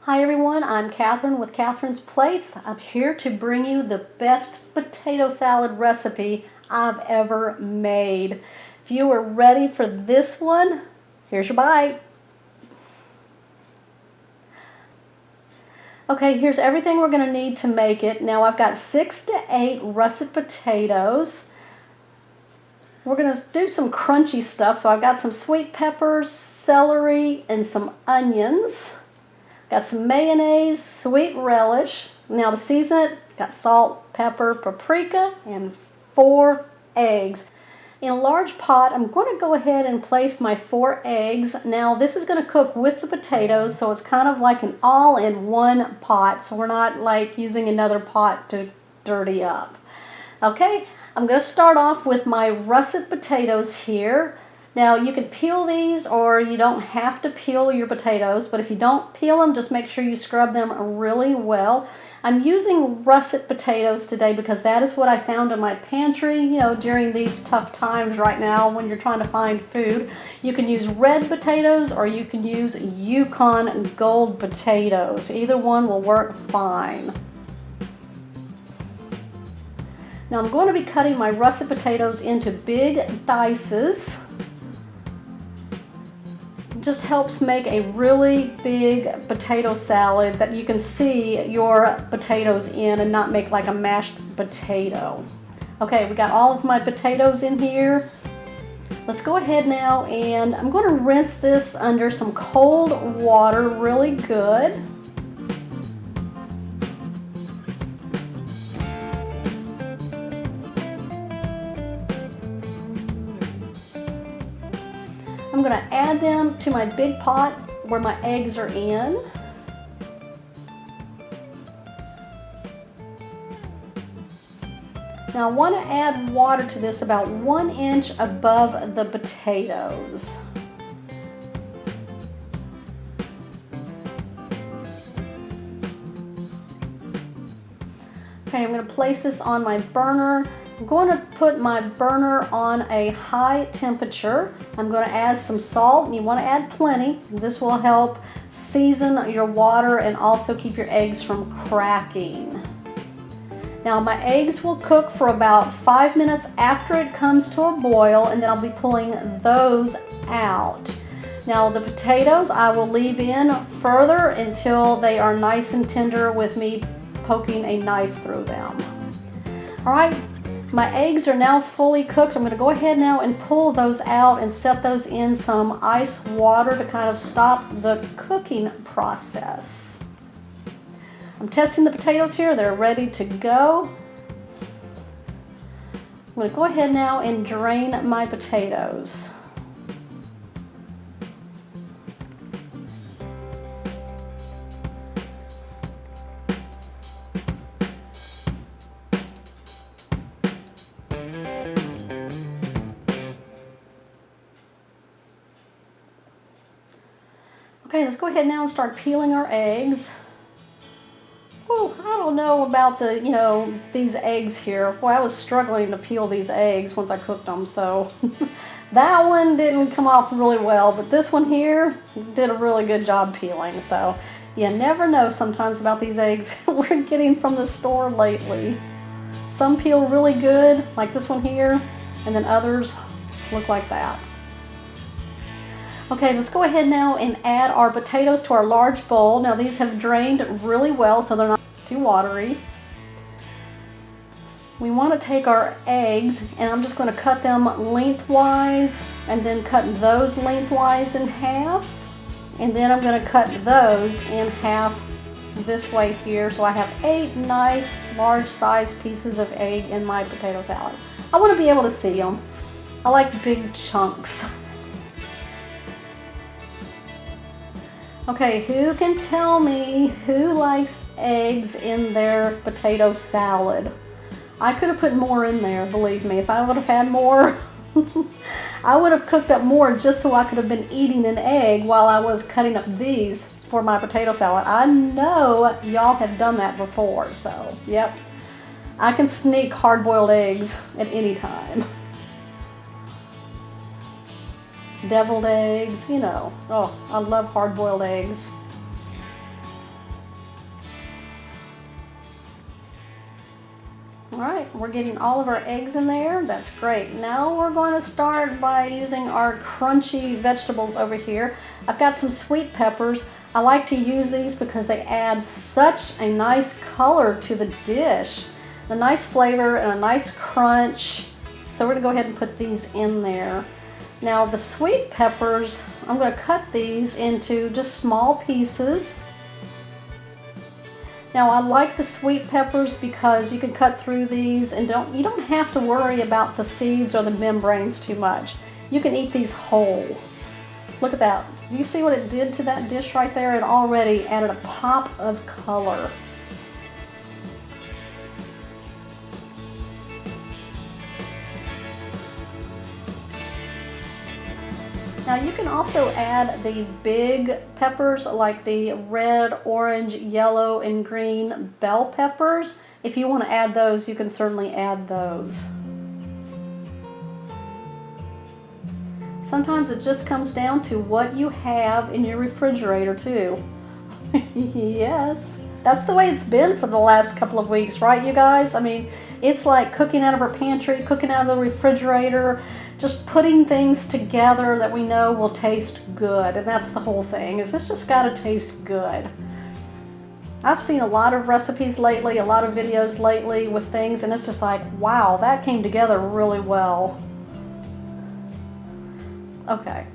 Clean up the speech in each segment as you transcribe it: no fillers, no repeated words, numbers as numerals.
Hi everyone, I'm Catherine with Catherine's Plates. I'm here to bring you the best potato salad recipe I've ever made. If you are ready for this one, here's your bite. Okay, here's everything we're going to need to make it. Now I've got 6 to 8 russet potatoes. We're going to do some crunchy stuff, so I've got some sweet peppers, celery, and some onions. Got some mayonnaise, sweet relish. Now to season it, got salt, pepper, paprika, and 4 eggs. In a large pot, I'm going to go ahead and place my 4 eggs. Now this is going to cook with the potatoes, so it's kind of like an all-in-one pot, so we're not like using another pot to dirty up. Okay, I'm going to start off with my russet potatoes here. Now you can peel these or you don't have to peel your potatoes, but if you don't peel them, just make sure you scrub them really well. I'm using russet potatoes today because that is what I found in my pantry, during these tough times right now when you're trying to find food. You can use red potatoes or you can use Yukon Gold potatoes. Either one will work fine. Now I'm going to be cutting my russet potatoes into big dices. Just helps make a really big potato salad that you can see your potatoes in and not make like a mashed potato. Okay, we got all of my potatoes in here. Let's go ahead now and I'm going to rinse this under some cold water really good. I'm going to add them to my big pot where my eggs are in. Now I want to add water to this about 1 inch above the potatoes. Okay, I'm going to place this on my burner. I'm going to put my burner on a high temperature. I'm going to add some salt, and you want to add plenty. This will help season your water and also keep your eggs from cracking. Now my eggs will cook for about 5 minutes after it comes to a boil, and then I'll be pulling those out. Now the potatoes I will leave in further until they are nice and tender with me poking a knife through them. All right. My eggs are now fully cooked. I'm going to go ahead now and pull those out and set those in some ice water to kind of stop the cooking process. I'm testing the potatoes here. They're ready to go. I'm going to go ahead now and drain my potatoes. Okay, let's go ahead now and start peeling our eggs. Whew, I don't know about these eggs here. Boy, I was struggling to peel these eggs once I cooked them, so that one didn't come off really well, but this one here did a really good job peeling, so you never know sometimes about these eggs we're getting from the store lately. Some peel really good, like this one here, and then others look like that. Okay, let's go ahead now and add our potatoes to our large bowl. Now these have drained really well, so they're not too watery. We want to take our eggs, and I'm just going to cut them lengthwise, and then cut those lengthwise in half. And then I'm going to cut those in half this way here, so I have 8 nice large size pieces of egg in my potato salad. I want to be able to see them. I like big chunks. Okay, who can tell me who likes eggs in their potato salad? I could have put more in there, believe me. If I would have had more, I would have cooked up more just so I could have been eating an egg while I was cutting up these for my potato salad. I know y'all have done that before, so yep. I can sneak hard-boiled eggs at any time. Deviled eggs, Oh, I love hard-boiled eggs. All right, we're getting all of our eggs in there. That's great. Now we're going to start by using our crunchy vegetables over here. I've got some sweet peppers. I like to use these because they add such a nice color to the dish. A nice flavor and a nice crunch. So we're gonna go ahead and put these in there. Now the sweet peppers, I'm gonna cut these into just small pieces. Now I like the sweet peppers because you can cut through these and you don't have to worry about the seeds or the membranes too much. You can eat these whole. Look at that. Do you see what it did to that dish right there? It already added a pop of color. Now you can also add the big peppers like the red, orange, yellow, and green bell peppers. If you want to add those, you can certainly add those. Sometimes it just comes down to what you have in your refrigerator too. Yes, that's the way it's been for the last couple of weeks, right you guys? I mean, it's like cooking out of our pantry, cooking out of the refrigerator, just putting things together that we know will taste good. And that's the whole thing, is it's just gotta taste good. I've seen a lot of recipes lately, a lot of videos lately with things, and it's just like, wow, that came together really well. Okay,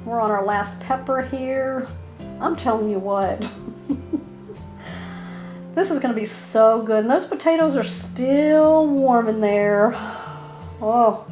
we're on our last pepper here. I'm telling you what, this is gonna be so good. And those potatoes are still warm in there. Oh.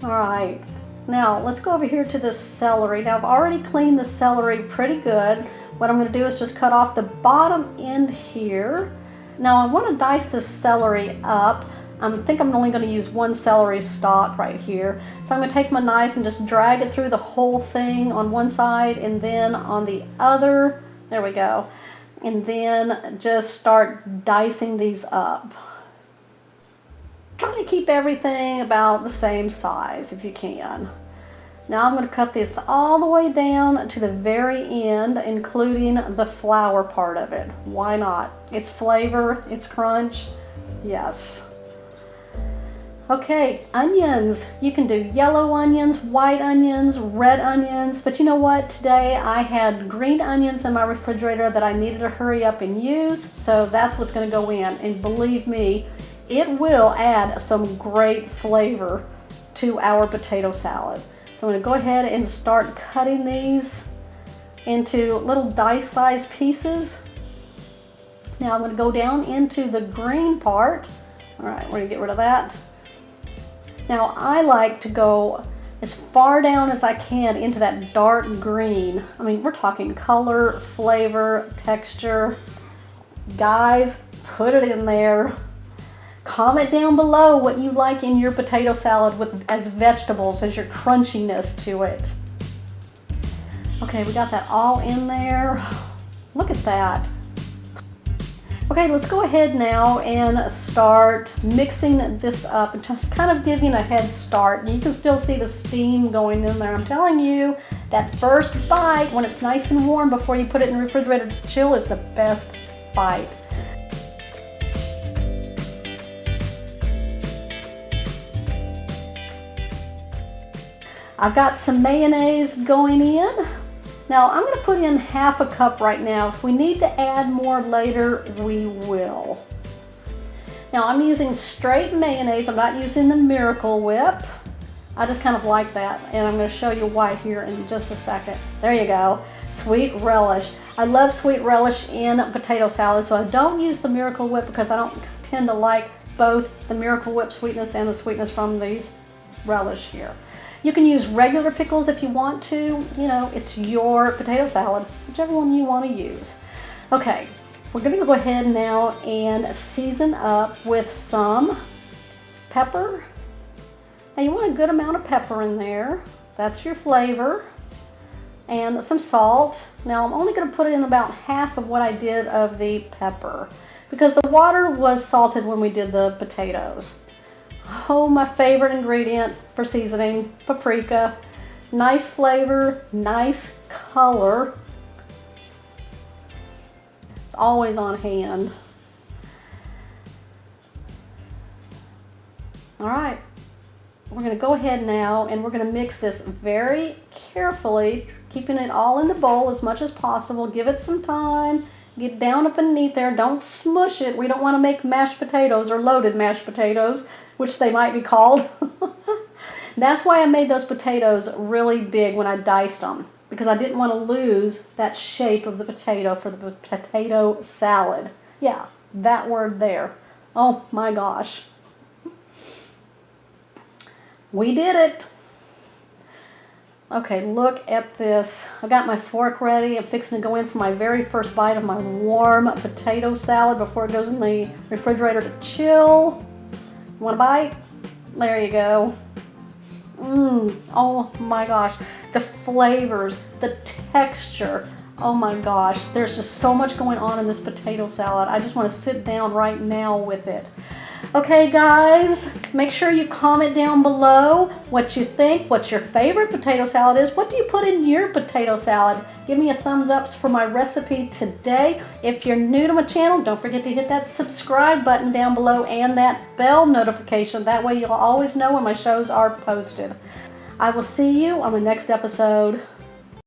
All right, now let's go over here to this celery. Now I've already cleaned the celery pretty good. What I'm gonna do is just cut off the bottom end here. Now I wanna dice this celery up. I think I'm only going to use one celery stalk right here. So I'm going to take my knife and just drag it through the whole thing on one side and then on the other. There we go. And then just start dicing these up. Try to keep everything about the same size if you can. Now I'm going to cut this all the way down to the very end, including the flour part of it. Why not? It's flavor, it's crunch. Yes. Okay, onions. You can do yellow onions, white onions, red onions, but you know what? Today I had green onions in my refrigerator that I needed to hurry up and use, so that's what's going to go in. And believe me, it will add some great flavor to our potato salad. So I'm going to go ahead and start cutting these into little dice-sized pieces. Now I'm going to go down into the green part. All right, we're going to get rid of that. Now I like to go as far down as I can into that dark green. I mean, we're talking color, flavor, texture. Guys, put it in there. Comment down below what you like in your potato salad with as vegetables, as your crunchiness to it. Okay, we got that all in there. Look at that. Okay, let's go ahead now and start mixing this up and just kind of giving a head start. You can still see the steam going in there. I'm telling you, that first bite when it's nice and warm before you put it in the refrigerator to chill is the best bite. I've got some mayonnaise going in. Now I'm going to put in half a cup right now. If we need to add more later, we will. Now I'm using straight mayonnaise. I'm not using the Miracle Whip. I just kind of like that, and I'm going to show you why here in just a second. There you go. Sweet relish. I love sweet relish in potato salad, so I don't use the Miracle Whip because I don't tend to like both the Miracle Whip sweetness and the sweetness from these relish here. You can use regular pickles if you want to. You know, it's your potato salad, whichever one you want to use. Okay, we're going to go ahead now and season up with some pepper. Now you want a good amount of pepper in there. That's your flavor. And some salt. Now I'm only going to put in about half of what I did of the pepper because the water was salted when we did the potatoes. Oh, my favorite ingredient for seasoning, paprika. Nice flavor, nice color. always on hand. All right, we're going to go ahead now and we're going to mix this very carefully, keeping it all in the bowl as much as possible. Give it some time. Get down up underneath there. Don't smush it. We don't want to make mashed potatoes or loaded mashed potatoes, which they might be called. That's why I made those potatoes really big when I diced them, because I didn't want to lose that shape of the potato for the potato salad. Yeah, that word there. Oh my gosh. We did it. Okay, look at this. I got my fork ready. I'm fixing to go in for my very first bite of my warm potato salad before it goes in the refrigerator to chill. Want a bite? There you go. Oh my gosh. The flavors, the texture. Oh my gosh. There's just so much going on in this potato salad. I just want to sit down right now with it. Okay guys, make sure you comment down below what you think, what your favorite potato salad is. What do you put in your potato salad? Give me a thumbs up for my recipe today. If you're new to my channel, don't forget to hit that subscribe button down below and that bell notification. That way you'll always know when my shows are posted. I will see you on the next episode.